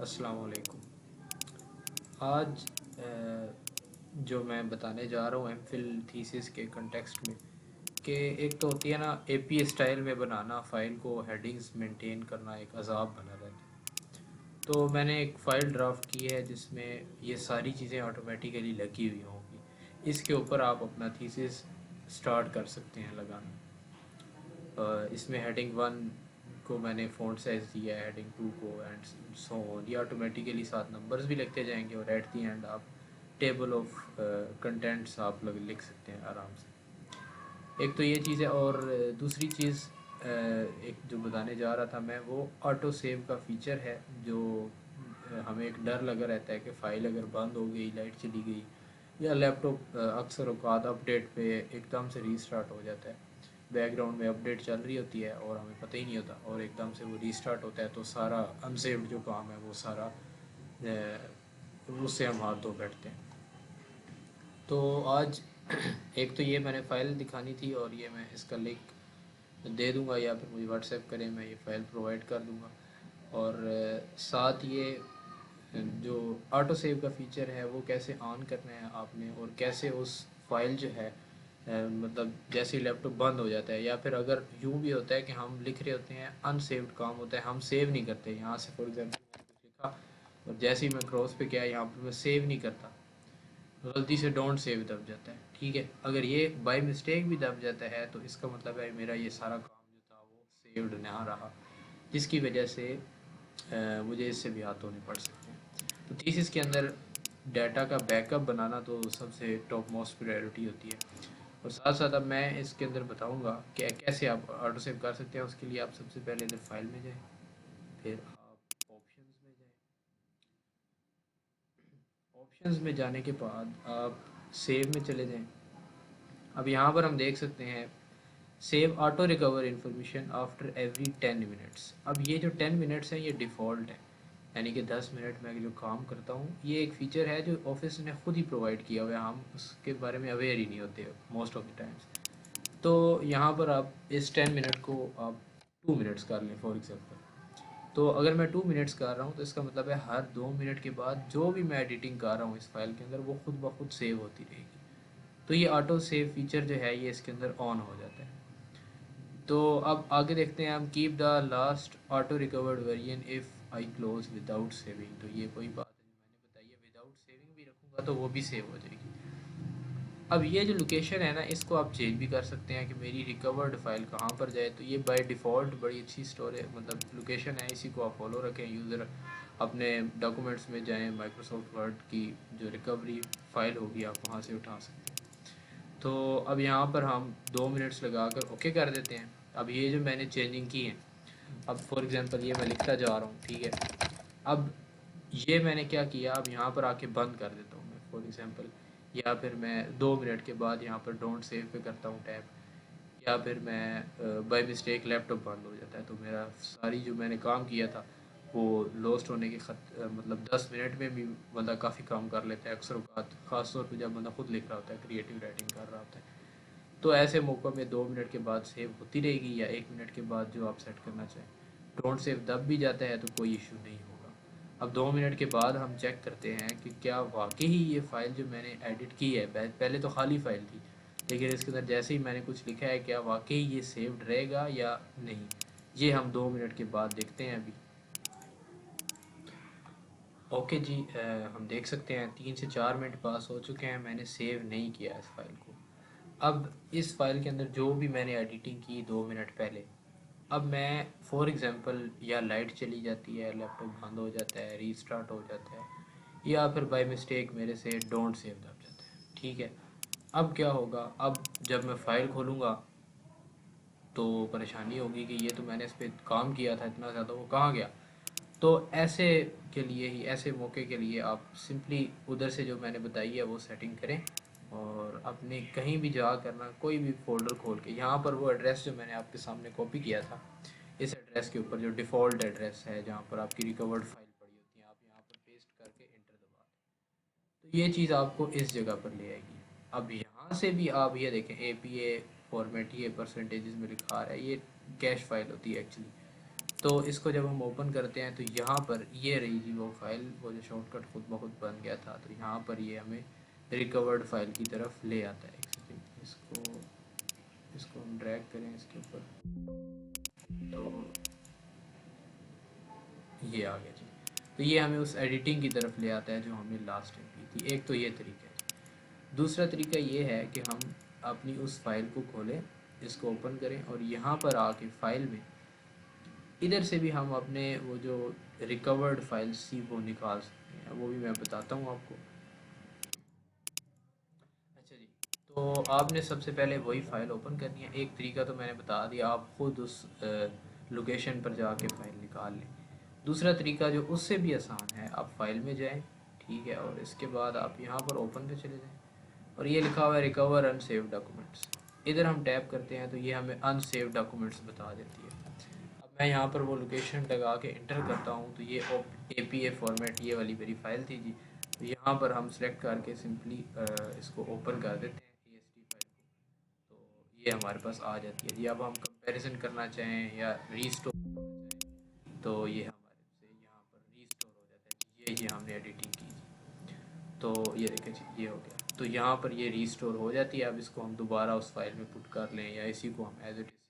अस्सलाम वालेकुम। आज जो मैं बताने जा रहा हूँ एमफिल थीसिस के कंटेक्स्ट में कि एक तो होती है ना एपी स्टाइल में बनाना, फ़ाइल को हेडिंग्स मेंटेन करना एक अजाब बना रहता है। तो मैंने एक फ़ाइल ड्राफ्ट की है जिसमें ये सारी चीज़ें ऑटोमेटिकली लगी हुई होंगी। इसके ऊपर आप अपना थीसिस स्टार्ट कर सकते हैं लगाना। इसमें हेडिंग वन को मैंने फ़ॉन्ट साइज़ दिया है, हेडिंग टू को एंड सो ऑन। ये ऑटोमेटिकली साथ नंबर्स भी लिखते जाएंगे और एट दी एंड आप टेबल ऑफ कंटेंट्स आप लिख सकते हैं आराम से। एक तो ये चीज़ है और दूसरी चीज़ एक जो बताने जा रहा था मैं, वो ऑटो सेव का फ़ीचर है जो हमें एक डर लगा रहता है कि फ़ाइल अगर बंद हो गई, लाइट चली गई या लैपटॉप अक्सर औकात अपडेट पे एकदम से रीस्टार्ट हो जाता है। बैकग्राउंड में अपडेट चल रही होती है और हमें पता ही नहीं होता और एकदम से वो रीस्टार्ट होता है तो सारा अनसेव्ड जो काम है वो सारा उससे हम हाथ धो बैठते हैं। तो आज एक तो ये मैंने फ़ाइल दिखानी थी और ये मैं इसका लिंक दे दूंगा या फिर मुझे व्हाट्सएप करें, मैं ये फ़ाइल प्रोवाइड कर दूंगा। और साथ ये जो ऑटो सेव का फ़ीचर है वो कैसे ऑन करना है आपने और कैसे उस फाइल जो है मतलब जैसे ही लैपटॉप बंद हो जाता है या फिर अगर यूँ भी होता है कि हम लिख रहे होते हैं, अनसेव्ड काम होता है, हम सेव नहीं करते। यहाँ से फॉर एग्जांपल मैंने कुछ लिखा और जैसे ही मैं क्रॉस पे किया यहाँ पर मैं सेव नहीं करता, गलती से डोंट सेव दब जाता है। ठीक है, अगर ये बाय मिस्टेक भी दब जाता है तो इसका मतलब है मेरा ये सारा काम जो था वो सेव्ड ना रहा, जिसकी वजह से मुझे इससे भी हाथ धोने पड़ सकते हैं। तो थीसिस के अंदर डाटा का बैकअप बनाना तो सबसे टॉप मोस्ट प्रायोरिटी होती है। और साथ साथ अब मैं इसके अंदर बताऊंगा कि कैसे आप ऑटो सेव कर सकते हैं। उसके लिए आप सबसे पहले इधर फाइल में जाएं, फिर आप ऑप्शंस में जाएं। ऑप्शंस में जाने के बाद आप सेव में चले जाएं। अब यहाँ पर हम देख सकते हैं save auto recover information after every 10 minutes. अब ये जो 10 मिनट्स हैं ये डिफ़ॉल्ट है, यानी कि 10 मिनट में जो काम करता हूँ ये एक फ़ीचर है जो ऑफिस ने खुद ही प्रोवाइड किया हुआ है, हम उसके बारे में अवेयर ही नहीं होते मोस्ट ऑफ द टाइम्स। तो यहाँ पर आप इस 10 मिनट को आप 2 मिनट्स कर लें फॉर एग्ज़ाम्पल। तो अगर मैं 2 मिनट्स कर रहा हूँ तो इसका मतलब है हर 2 मिनट के बाद जो भी मैं एडिटिंग कर रहा हूँ इस फाइल के अंदर वो खुद ब खुद सेव होती रहेगी। तो ये ऑटो सेव फीचर जो है ये इसके अंदर ऑन हो जाता है। तो अब आगे देखते हैं हम, keep the last auto recovered variant if I close without saving. तो ये कोई बात है जो मैंने बताई है, विदाउट सेविंग भी रखूँगा तो वो भी सेव हो जाएगी। अब ये जो लोकेशन है ना इसको आप चेंज भी कर सकते हैं कि मेरी रिकवर्ड फाइल कहाँ पर जाए। तो ये बाय डिफ़ॉल्ट बड़ी अच्छी स्टोर है, मतलब लोकेशन है, इसी को आप फॉलो रखें। यूज़र अपने डॉक्यूमेंट्स में जाएं, माइक्रोसॉफ्ट वर्ड की जो रिकवरी फ़ाइल होगी आप वहाँ से उठा सकते हैं। तो अब यहाँ पर हम 2 मिनट्स लगा कर ओके कर देते हैं। अब ये जो मैंने चेंजिंग की है, अब फॉर एग्ज़ाम्पल ये मैं लिखता जा रहा हूँ, ठीक है। अब ये मैंने क्या किया, अब यहाँ पर आके बंद कर देता हूँ मैं फॉर एग्ज़ाम्पल, या फिर मैं 2 मिनट के बाद यहाँ पर डोंट सेव पे करता हूँ टैप, या फिर मैं बाय मिस्टेक लैपटॉप बंद हो जाता है तो मेरा सारी जो मैंने काम किया था वो लॉस्ट होने के मतलब 10 मिनट में भी बंदा काफ़ी काम कर लेता है अक्सर औकात, ख़ास तौर पे जब बंदा खुद लिख रहा होता है, क्रिएटिव राइटिंग कर रहा होता है। तो ऐसे मौक़ों में 2 मिनट के बाद सेव होती रहेगी या 1 मिनट के बाद जो आप सेट करना चाहें। डोंट सेव दब भी जाता है तो कोई इशू नहीं होगा। अब 2 मिनट के बाद हम चेक करते हैं कि क्या वाकई ही ये फ़ाइल जो मैंने एडिट की है, पहले तो खाली फ़ाइल थी लेकिन इसके अंदर जैसे ही मैंने कुछ लिखा है क्या वाकई ये सेव्ड रहेगा या नहीं। ये हम 2 मिनट के बाद देखते हैं अभी। ओके जी, हम देख सकते हैं 3 से 4 मिनट पास हो चुके हैं, मैंने सेव नहीं किया इस फाइल को। अब इस फाइल के अंदर जो भी मैंने एडिटिंग की 2 मिनट पहले, अब मैं फॉर एग्ज़ाम्पल या लाइट चली जाती है, लैपटॉप बंद हो जाता है, रीस्टार्ट हो जाता है, या फिर बाय मिस्टेक मेरे से डोंट सेव दब जाता है, ठीक है। अब क्या होगा, अब जब मैं फ़ाइल खोलूँगा तो परेशानी होगी कि ये तो मैंने इस पे काम किया था इतना ज़्यादा, वो कहाँ गया। तो ऐसे के लिए ही, ऐसे मौके के लिए आप सिंपली उधर से जो मैंने बताई है वो सेटिंग करें और अपने कहीं भी जा करना कोई भी फ़ोल्डर खोल के यहाँ पर वो एड्रेस जो मैंने आपके सामने कॉपी किया था, इस एड्रेस के ऊपर जो डिफ़ॉल्ट एड्रेस है जहाँ पर आपकी रिकवर्ड फाइल पड़ी होती है, आप यहाँ पर पेस्ट करके इंटर दबा दें तो ये चीज़ आपको इस जगह पर ले आएगी। अब यहाँ से भी आप ये देखें, ए पी ए फॉर्मेट ये परसेंटेजेस में लिखा रहा है, ये कैश फाइल होती है एक्चुअली। तो इसको जब हम ओपन करते हैं तो यहाँ पर ये रही जी वो फाइल, वो जो शॉर्टकट खुद ब खुद बन गया था, तो यहाँ पर ये हमें रिकवर्ड फाइल की तरफ ले आता है। एक सेकंड, इसको हम ड्रैग करें इसके ऊपर, तो ये आ गया जी। तो ये हमें उस एडिटिंग की तरफ ले आता है जो हमने लास्ट टाइम की थी। एक तो ये तरीका है। दूसरा तरीका ये है कि हम अपनी उस फाइल को खोलें, इसको ओपन करें और यहाँ पर आके फाइल में इधर से भी हम अपने वो जो रिकवर्ड फाइल्स थी वो निकाल सकते हैं। वो भी मैं बताता हूँ आपको। अच्छा जी, तो आपने सबसे पहले वही फ़ाइल ओपन करनी है। एक तरीका तो मैंने बता दिया, आप ख़ुद उस लोकेशन पर जाके फ़ाइल निकाल लें। दूसरा तरीका जो उससे भी आसान है, आप फाइल में जाएं, ठीक है, और इसके बाद आप यहाँ पर ओपन पे चले जाएं और ये लिखा हुआ है रिकवर अनसेव डॉक्यूमेंट्स। इधर हम टैप करते हैं तो ये हमें अनसेव डॉक्यूमेंट्स बता देती है। अब मैं यहाँ पर वो लोकेशन लगा के इंटर करता हूँ तो ये APA फॉर्मेट, ये वाली मेरी फ़ाइल थी जी। तो यहाँ पर हम सेलेक्ट करके सिंपली इसको ओपन कर देते हैं AST फाइल को, तो ये हमारे पास आ जाती है जी। अब हम कंपैरिजन करना चाहें या रीस्टोर करना चाहें तो ये हमारे से यहाँ पर रीस्टोर हो जाता है जी। ये हमने एडिटिंग की जी, तो ये देखें जी, ये हो गया। तो यहाँ पर ये रीस्टोर हो जाती है। अब इसको हम दोबारा उस फाइल में पुट कर लें या इसी को हम एज इट इज़